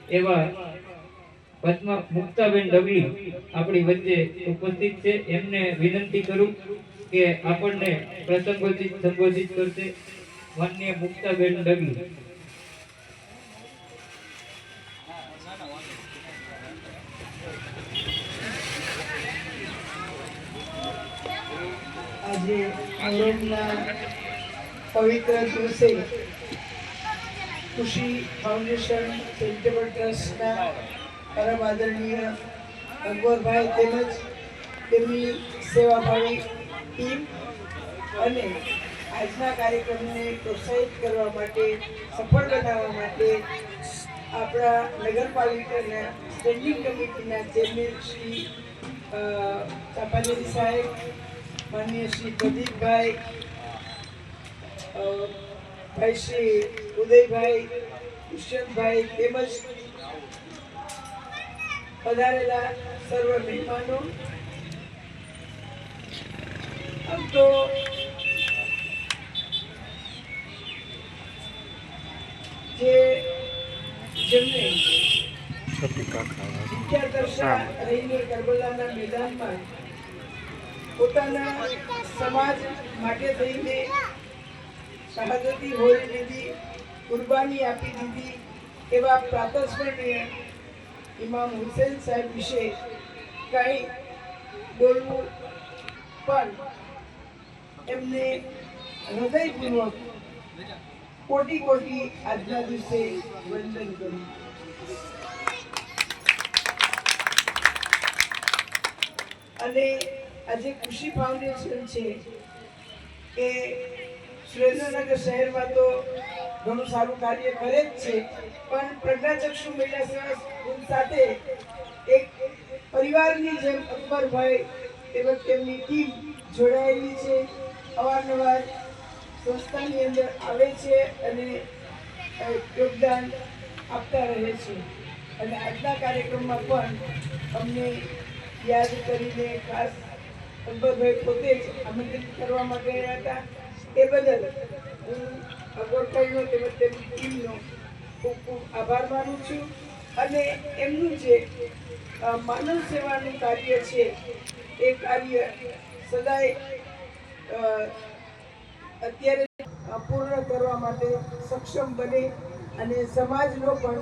એવા પદ્મા મુક્તાબેન ડગલી આપણી વચ્ચે ઉપસ્થિત છે। એમને વિનંતી કરું કે આપણને પ્રસંગોચિત સંબોધિત કરશે। માનનીય મુક્તાબેન ડગલી। આજે અવરોધના પવિત્ર દિવસે ખુશી ફાઉન્ડેશન ચેરિટેબલ ટ્રસ્ટના પરમ આદરણીય અકબરભાઈ તેમજ તેમની સેવાભાવી ટીમ અને આજના કાર્યક્રમને પ્રોત્સાહિત કરવા માટે, સફળ બનાવવા માટે આપણા નગરપાલિકાના સ્ટેન્ડિંગ કમિટીના ચેરમેન શ્રી ચાપાનેરી સાહેબ, માનનીય શ્રી પ્રદીપભાઈ, ભાઈ શ્રી ઉદયભાઈ, દુષ્યંતભાઈ તેમજ પધારેલા સર્વ મહેમાનો। આમ તો જેમને વિદ્યાદર્શા રહીને કરબલાના મેદાનમાં પોતાના સમાજ માટે થઈને શહાદતી હોરી લીધી, કુરબાની આપી દીધી એવા પ્રાતસ્મરણીય ઇમામ હુસૈન સાહેબ વિશે કંઈ બોલવું, પણ એમને હૃદયપૂર્વક કોટી કોટી આજના દિવસે વંદન કરું। અને આજે ખુશી ફાઉન્ડેશન છે એ સુરેન્દ્રનગર શહેરમાં તો ઘણું સારું કાર્ય કરે જ છે, પણ પ્રજ્ઞાચક્ષુ મહિલા સેવા ગ્રુપ સાથે એક પરિવારની જેમ અકબરભાઈ તેમજ તેમની ટીમ જોડાયેલી છે। અવારનવાર સંસ્થાની અંદર આવે છે અને યોગદાન આપતા રહે છે। અને આજના કાર્યક્રમમાં પણ અમને યાદ કરીને ખાસ અકબરભાઈ પોતે જ આમંત્રિત કરવા માટે આવ્યા હતા। એ બદલ હું અકબરભાઈનો તેમજ તેમની ટીમનો ખૂબ ખૂબ આભાર માનું છું। અને એમનું જે માનવ સેવાનું કાર્ય છે એ કાર્ય સદાય અત્યારે પૂર્ણ કરવા માટે સક્ષમ બને અને સમાજનો પણ